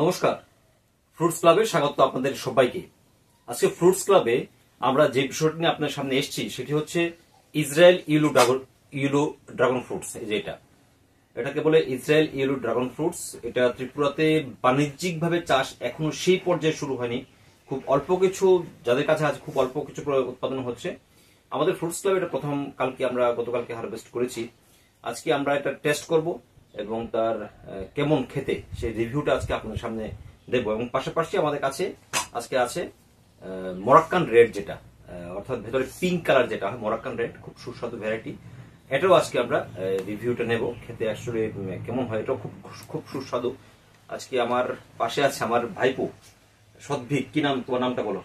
নমস্কার, ফ্রুটস ক্লাবে স্বাগত আপনাদের সবাইকে। আজকে ফ্রুটস ক্লাবে আমরা যে বিষয়টি নিয়ে আপনার সামনে এসেছি সেটি হচ্ছে ইসরায়েল ইয়েলো ড্রাগন ফ্রুটস। এই যে এটাকে বলে ইসরায়েল ইয়েলো ড্রাগন ফ্রুটস। এটা ত্রিপুরাতে বাণিজ্যিকভাবে চাষ এখনো সেই পর্যায়ে শুরু হয়নি। খুব অল্প কিছু যাদের কাছে আছে, খুব অল্প কিছু উৎপাদন হচ্ছে। আমাদের ফ্রুটস ক্লাবে এটা গতকালকে হারভেস্ট করেছি। আজকে আমরা এটা টেস্ট করব এবং তার কেমন খেতে সেই রিভিউটা আজকে আপনাদের সামনে দেবো। এবং পাশাপাশি আমাদের কাছে আজকে আছে মরাক্কান রেড, যেটা অর্থাৎ ভেতরে পিঙ্ক কালার যেটা হয়, মরাক্কান রেড, খুব সুস্বাদু ভ্যারাইটি। এটাও আজকে আমরা রিভিউটা নেব, খেতে আসলে কেমন হয়। এটাও খুব খুব সুস্বাদু। আজকে আমার পাশে আছে আমার ভাইপো সদ্ভিক। কি নাম তোমার? নামটা বলো।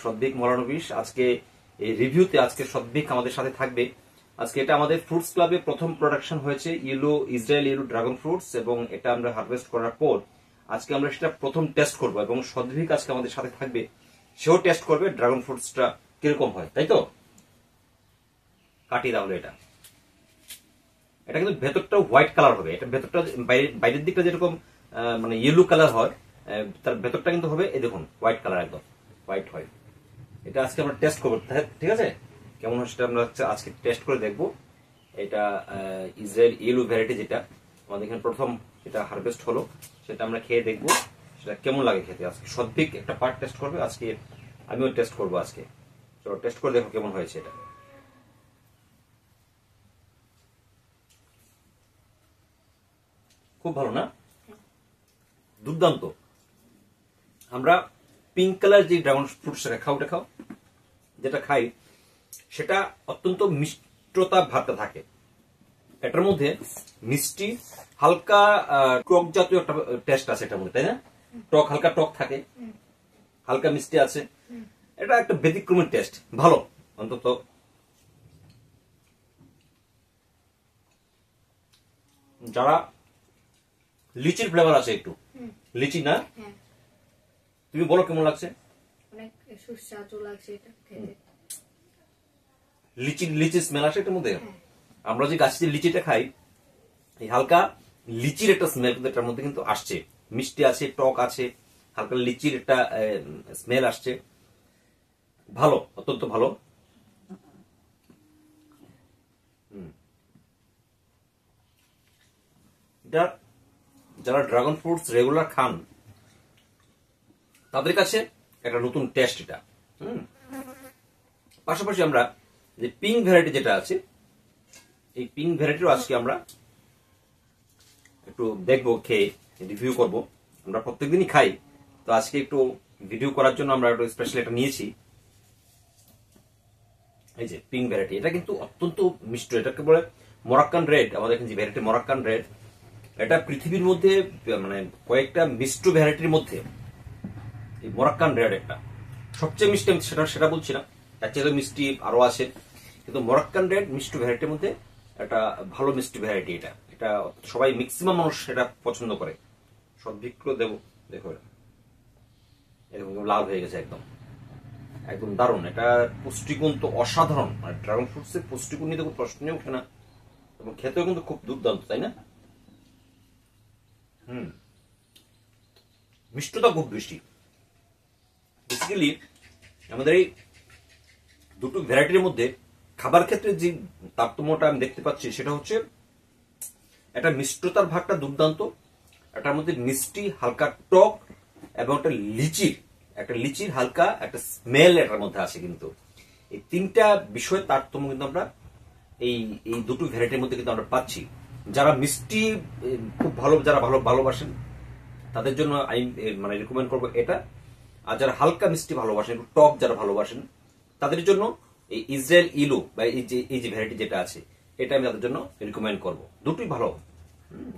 সদ্ভিক মলানবিশ। আজকে এই রিভিউতে আজকে সদ্ভিক আমাদের সাথে থাকবে। আজকে এটা আমাদের ফ্রুটস ক্লাবে প্রথম প্রোডাকশন হয়েছে ইসরায়েল ইয়েলো ড্রাগন ফ্রুটস, এবং এটা আমরা হারভেস্ট করার পর আজকে আমরা সেটা প্রথম টেস্ট করব এবং সদ্ভিক আজকে আমাদের সাথে থাকবে, সেও টেস্ট করবে ড্রাগন ফ্রুটসটা কিরকম হয়, তাই তো? কাটি তাহলে এটা কিন্তু ভেতরটা হোয়াইট কালার হবে। এটা ভেতরটা বাইরের দিকটা যেরকম মানে ইয়েলো কালার হয়, তার ভেতরটা কিন্তু হবে এই দেখুন হোয়াইট কালার, একদম হোয়াইট হয়। এটা আজকে আমরা টেস্ট করবো, ঠিক আছে? কেমন হয় সেটা আমরা আজকে টেস্ট করে দেখবো। এটা ইসরায়েল ইয়েলো ভ্যারাইটি, যেটা আমাদের এখানে প্রথম এটা হারভেস্ট হলো, সেটা আমরা খেয়ে দেখবো সেটা কেমন লাগে খেতে। আজকে সদ্ভিক একটা পার্ট টেস্ট করবে, আজকে আমিও টেস্ট করবো। আজকে চলো টেস্ট করে দেখো কেমন হয়েছে এটা। খুব ভালো না? দুর্দান্ত। আমরা পিঙ্ক কালার যে ড্রাগন ফ্রুটসটা খাও, যেটা খাই সেটা অত্যন্ত মিষ্টতা ভাবটা থাকে। এটার মধ্যে মিষ্টি, হালকা টক জাতীয় একটা টেস্ট আছে এটার মধ্যে, তাই না? টক, হালকা টক থাকে, হালকা মিষ্টি আছে। এটা একটা ব্যতিক্রমের টেস্ট, ভালো। অন্তত যারা লিচির ফ্লেভার আছে, একটু লিচি না, তুমি বলো কেমন লাগছে? অনেক সুস্বাদু লাগছে এটা খেতে। লিচি স্মেল আসে এটার মধ্যে। আমরা যে গাছে লিচিটা খাই, এই হালকা লিচির একটা স্মেল কিন্তু এটার মধ্যে কিন্তু আসছে। মিষ্টি আছে, টক আছে, হালকা লিচির একটা স্মেল আসছে। ভালো, অত্যন্ত ভালো। যারা ড্রাগন ফ্রুটস রেগুলার খান তাদের কাছে একটা নতুন টেস্ট এটা। পাশাপাশি আমরা যে পিঙ্ক ভ্যারাইটি যেটা আছে, এই পিঙ্ক ভ্যারাইটিও আজকে আমরা একটু দেখবো, খেয়ে রিভিউ করব। আমরা প্রত্যেকদিনই খাই, তো আজকে একটু ভিডিও করার জন্য আমরা একটু স্পেশাল এটা নিয়েছি। এই যে পিঙ্ক ভ্যারাইটি, এটা কিন্তু অত্যন্ত মিষ্টি। এটাকে বলে মরাক্কান রেড। আমাদের এখানে যে ভ্যারাইটি মরাক্কান রেড, এটা পৃথিবীর মধ্যে মানে কয়েকটা মিষ্ট ভ্যারাইটির মধ্যে এই মরাক্কান রেড একটা সবচেয়ে মিষ্টি। আমি সেটা বলছি না, তার চেয়ে মিষ্টি আরো আছে, কিন্তু মরাক্কান রেড মিষ্টি ভ্যারাইটির মধ্যে একটা ভালো মিষ্টি ভ্যারাইটি। এটা সবাই, ম্যাক্সিমাম মানুষ এটা পছন্দ করে। সদ্ভিক্র দেবো, দেখো এরকম লাল হয়ে গেছে, একদম একদম দারুণ। এটা পুষ্টিগুণ তো অসাধারণ। আর ড্রাগন ফ্রুটস এর পুষ্টিগুণ নিয়ে তো কোনো প্রশ্নই ওঠে না, এবং খেতেও কিন্তু খুব দুর্দান্ত, তাই না? মিষ্টতা খুব বেশি। বেসিক্যালি আমাদের এই দুটো ভ্যারাইটির মধ্যে খাবার ক্ষেত্রে যে তারতম্যটা আমি দেখতে পাচ্ছি সেটা হচ্ছে একটা মিষ্টতার ভাগটা দুর্দান্ত, এটার মধ্যে মিষ্টি, হালকা টক, এবং একটা লিচির হালকা একটা স্মেল এটার মধ্যে আছে। কিন্তু এই তিনটা বিষয়ের তারতম্য কিন্তু আমরা এই দুটো ভ্যারাইটির মধ্যে কিন্তু আমরা পাচ্ছি। যারা মিষ্টি খুব যারা ভালোবাসেন তাদের জন্য আমি মানে রিকমেন্ড করবো এটা। আর যারা হালকা মিষ্টি ভালোবাসেন, একটু টক যারা ভালোবাসেন, তাদের জন্য এই ইসরায়েল ইলো বা এই যে ভ্যারাইটি যেটা আছে, এটা আমি তাদের জন্য রিকমেন্ড করবো। দুটোই ভালো,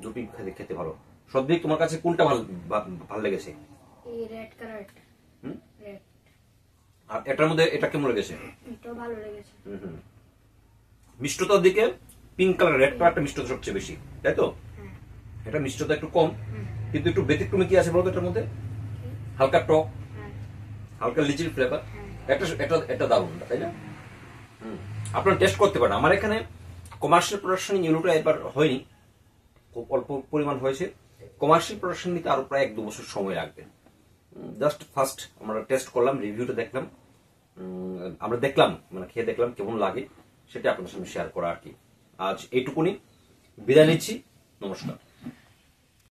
দুটোই খেতে ভালো। সদ্ভিক, তোমার কাছে কোনটা ভালো লেগেছে? Red colour. আর এটার মধ্যে এটা কেমন লেগেছে? এটাও ভালো লেগেছে। মিষ্টতার দিকে পিঙ্ক কালার, রেড কালারটা মিষ্টতা সবচেয়ে বেশি, তাই তো? এটা মিষ্টতা একটু কম, কিন্তু একটু ব্যতিক্রমী কি আছে বলতো এটার মধ্যে? হালকা টক, হালকা লিচির ফ্লেভার। এটা দারুণ, তাই না? আপনারা টেস্ট করতে পারেন। আমার এখানে কমার্শিয়াল প্রোডাকশন ইউনিটটা এবার হয়নি, খুব অল্প পরিমাণ হয়েছে। কমার্শিয়াল প্রোডাকশন নিতে আরো প্রায় 1-2 বছর সময় লাগবে। জাস্ট ফার্স্ট আমরা টেস্ট করলাম, রিভিউটা দেখলাম, আমরা দেখলাম মানে খেয়ে দেখলাম কেমন লাগে, সেটা আপনাদের সামনে শেয়ার করা আর কি। আজ এইটুকুনি, বিদায় নিচ্ছি, নমস্কার।